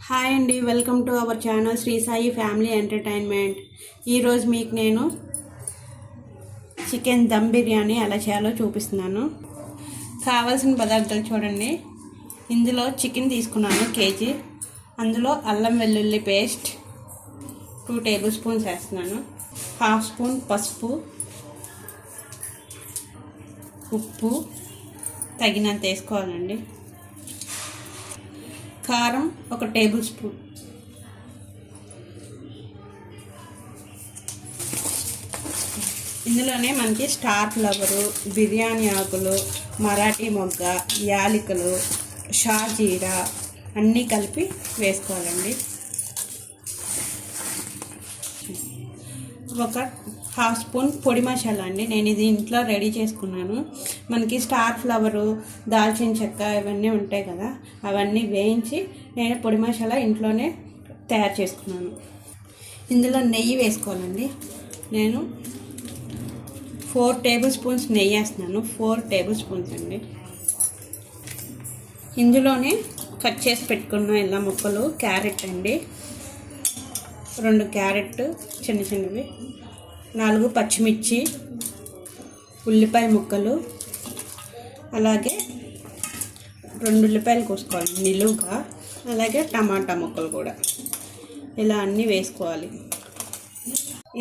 Hi అండి, welcome to our channel Sri Sai family entertainment. ఈరోజు మీకు నేను చికెన్ దమ్ బిర్యానీ ఎలా చేయాలో చూపిస్తున్నాను. కావాల్సిన పదార్థాలు చూడండి. ఇందులో చికెన్ తీసుకున్నాను కేజీ. అందులో అల్లం వెల్లుల్లి పేస్ట్ 2 టేబుల్ స్పూన్స్ వేస్తున్నాను. 1/2 స్పూన్ పసుపు, ఉప్పు తగినంత వేసుకోవాలండి. కారం 1 టేబుల్ స్పూన్, ఇందులోనే మనకి స్టార్ ఫ్లవరు, బిర్యానీ ఆకులు, మరాఠీ మొగ్గ, యాలకులు, షాజీరా అన్నీ కలిపి వేసుకోవాలండి. 1/2 స్పూన్ పొడి మసాలా అండి. నేను ఇది ఇంట్లో రెడీ చేసుకున్నాను. మనకి స్టార్ ఫ్లవరు, దాల్చిన చెక్క ఇవన్నీ ఉంటాయి కదా, అవన్నీ వేయించి నేను పొడి మసాలా ఇంట్లోనే తయారు చేసుకున్నాను. ఇందులో నెయ్యి వేసుకోవాలండి. నేను 4 టేబుల్ స్పూన్స్ నెయ్యి వేస్తున్నాను. 4 టేబుల్ స్పూన్స్ అండి. ఇందులోనే కట్ చేసి పెట్టుకున్న ఇలా ముక్కలు, క్యారెట్ అండి, 2 క్యారెట్ చిన్న చిన్నవి, 4 పచ్చిమిర్చి, ఉల్లిపాయ ముక్కలు, అలాగే 2 ఉల్లిపాయలు కోసుకోవాలి నిలువుగా, అలాగే టమాటా ముక్కలు కూడా ఇలా అన్నీ వేసుకోవాలి.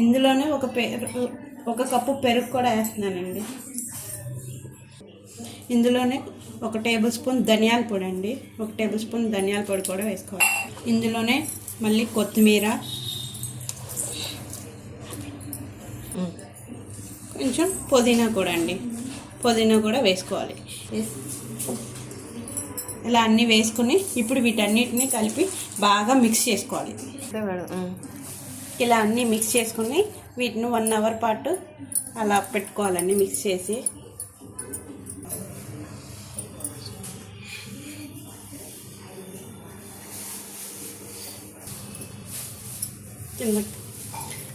ఇందులోనే ఒక కప్పు పెరుగు కూడా వేస్తున్నానండి. ఇందులోనే 1 టేబుల్ స్పూన్ ధనియాల పొడి అండి, 1 టేబుల్ స్పూన్ ధనియాల పొడి కూడా వేసుకోవాలి. ఇందులోనే మళ్ళీ కొత్తిమీర, కొంచెం పుదీనా కూడా అండి, పుదీనా కూడా వేసుకోవాలి. ఇలా అన్నీ వేసుకుని ఇప్పుడు వీటన్నిటిని కలిపి బాగా మిక్స్ చేసుకోవాలి. ఇలా అన్నీ మిక్స్ చేసుకుని వీటిని 1 అవర్ పాటు అలా పెట్టుకోవాలండి మిక్స్ చేసి.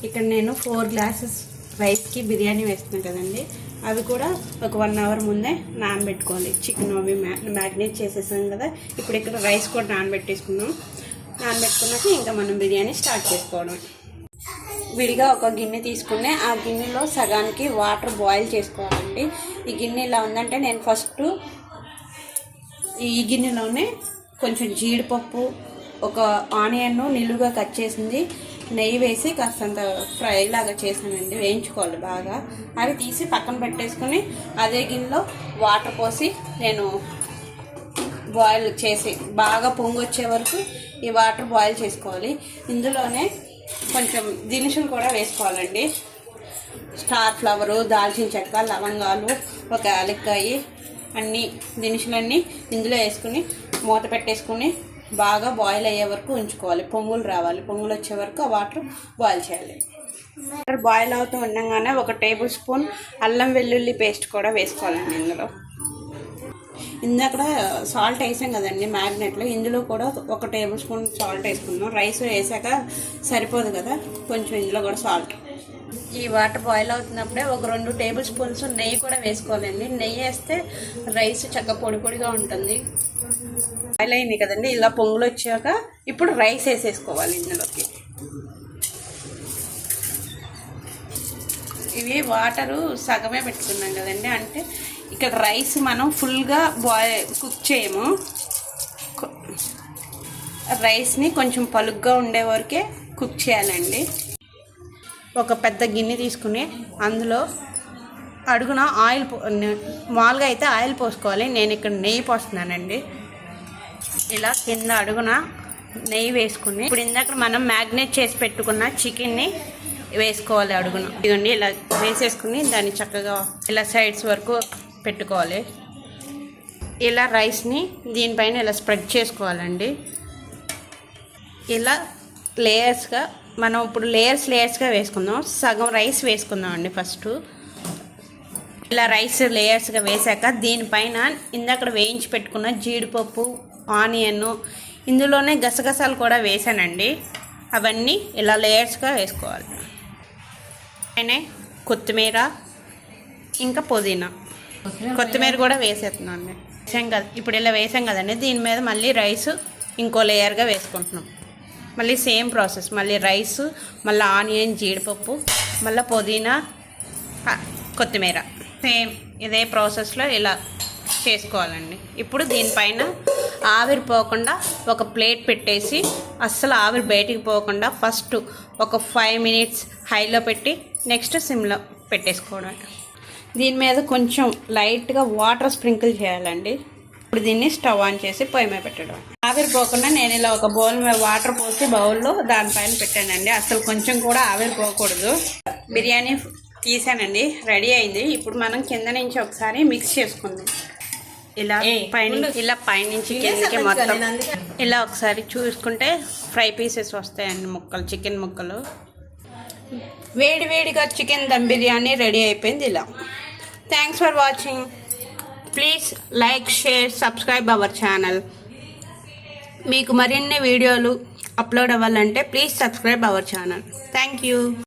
ఇక్కడ నేను 4 గ్లాసెస్ రైస్కి బిర్యానీ వేస్తున్నాను కదండి, అవి కూడా ఒక 1 అవర్ ముందే నానబెట్టుకోవాలి. చికెన్ అవి మ్యారినేట్ చేసేసాం కదా, ఇప్పుడు ఇక్కడ రైస్ కూడా నానబెట్టేసుకున్నాం. నానబెట్టుకున్నాక ఇంకా మనం బిర్యానీ స్టార్ట్ చేసుకోవడం. విడిగా ఒక గిన్నె తీసుకుని ఆ గిన్నెలో సగానికి వాటర్ బాయిల్ చేసుకోవాలండి. ఈ గిన్నె ఇలా ఉందంటే నేను ఫస్ట్ ఈ గిన్నెలోనే కొంచెం జీడిపప్పు, ఒక ఆనియన్ నిలువుగా కట్ చేసింది, నెయ్యి వేసి కాస్తంత ఫ్రై లాగా చేసానండి, వేయించుకోవాలి బాగా. అవి తీసి పక్కన పెట్టేసుకుని అదే గిన్నెలో వాటర్ పోసి నేను బాయిల్ చేసి బాగా పొంగు వచ్చే వరకు ఈ వాటర్ బాయిల్ చేసుకోవాలి. ఇందులోనే కొంచెం దినుసులు కూడా వేసుకోవాలండి. స్టార్ ఫ్లవరు, దాల్చిన చెక్క, లవంగాలు, 1 యాలక్కాయి, అన్నీ దినుసులన్నీ ఇందులో వేసుకుని మూత పెట్టేసుకుని బాగా బాయిల్ అయ్యే వరకు ఉంచుకోవాలి. పొంగులు రావాలి, పొంగులు వచ్చే వరకు ఆ వాటర్ బాయిల్ చేయాలి. వాటర్ బాయిల్ అవుతూ ఉండగానే 1 టేబుల్ స్పూన్ అల్లం వెల్లుల్లి పేస్ట్ కూడా వేసుకోవాలండి. ఇందాక సాల్ట్ వేసాం కదండి మ్యారినేట్లో, ఇందులో కూడా 1 టేబుల్ స్పూన్ సాల్ట్ వేసుకున్నాం. రైస్ వేసాక సరిపోదు కదా, కొంచెం ఇందులో కూడా సాల్ట్. ఈ వాటర్ బాయిల్ అవుతున్నప్పుడే 2 టేబుల్ స్పూన్స్ నెయ్యి కూడా వేసుకోవాలండి. నెయ్యి వేస్తే రైస్ చక్కగా పొడి పొడిగా ఉంటుంది. బాయిల్ అయింది కదండి, ఇలా పొంగులు వచ్చాక ఇప్పుడు రైస్ వేసేసుకోవాలి ఇందులోకి. ఇవి వాటరు సగమే పెట్టుకున్నాం కదండి, అంటే ఇక్కడ రైస్ మనం ఫుల్గా కుక్ చేయము. రైస్ని కొంచెం పలుగ్గా ఉండే వరకే కుక్ చేయాలండి. ఒక పెద్ద గిన్నె తీసుకుని అందులో అడుగున ఆయిల్, మామూలుగా అయితే ఆయిల్ పోసుకోవాలి, నేను ఇక్కడ నెయ్యి పోస్తున్నానండి. ఇలా కింద అడుగున నెయ్యి వేసుకుని ఇప్పుడు ఇందాక మనం మ్యాగ్నేట్ చేసి పెట్టుకున్న చికెన్ని వేసుకోవాలి అడుగున. ఇదిగోండి ఇలా వేసేసుకుని దాన్ని చక్కగా ఇలా సైడ్స్ వరకు పెట్టుకోవాలి. ఇలా రైస్ని దీనిపైన ఇలా స్ప్రెడ్ చేసుకోవాలండి. ఇలా లేయర్స్గా మనం ఇప్పుడు లేయర్స్గా వేసుకుందాం. సగం రైస్ వేసుకుందాం అండి ఫస్ట్. ఇలా రైస్ లేయర్స్గా వేసాక దీనిపైన ఇందాక వేయించి పెట్టుకున్న జీడిపప్పు, ఆనియన్, ఇందులోనే గసగసాలు కూడా వేసానండి, అవన్నీ ఇలా లేయర్స్గా వేసుకోవాలి. పైన కొత్తిమీర, ఇంకా పుదీనా, కొత్తిమీర కూడా వేసేస్తున్నాను. వేసాం కదా, ఇప్పుడు ఇలా వేసాం కదండి, దీని మీద మళ్ళీ రైస్ ఇంకో లేయర్గా వేసుకుంటున్నాం. మళ్ళీ సేమ్ ప్రాసెస్, మళ్ళీ రైస్, మళ్ళీ ఆనియన్, జీడిపప్పు, మళ్ళీ పుదీనా, కొత్తిమీర, సేమ్ ఇదే ప్రాసెస్లో ఇలా చేసుకోవాలండి. ఇప్పుడు దీనిపైన ఆవిరి పోకుండా ఒక ప్లేట్ పెట్టేసి అస్సలు ఆవిరి బయటికి పోకుండా ఫస్ట్ ఒక 5 మినిట్స్ హైలో పెట్టి నెక్స్ట్ సిమ్లో పెట్టేసుకోవడం. దీని మీద కొంచెం లైట్గా వాటర్ స్ప్రింకిల్ చేయాలండి. ఇప్పుడు దీన్ని స్టవ్ ఆన్ చేసి పొయ్యి మీద పెట్టడం. ఆవిరి పోకుండా నేను ఇలా ఒక బౌల్ మీద వాటర్ పోసి బౌల్లో దానిపైన పెట్టానండి. అసలు కొంచెం కూడా ఆవిరి పోకూడదు. బిర్యానీ తీసానండి, రెడీ అయింది. ఇప్పుడు మనం కింద నుంచి ఒకసారి మిక్స్ చేసుకుందాం. ఇలా పైనుంచి కిందకి మొత్తం ఇలా ఒకసారి చూసుకుంటే ఫ్రై పీసెస్ వస్తాయండి, ముక్కలు, చికెన్ ముక్కలు. వేడివేడిగా చికెన్ దమ్ బిర్యానీ రెడీ అయిపోయింది ఇలా. Thanks for watching. Please like, share, subscribe our channel. మీకు మరిన్ని వీడియోలు అప్లోడ్ అవ్వాలంటే please subscribe our channel. Thank you.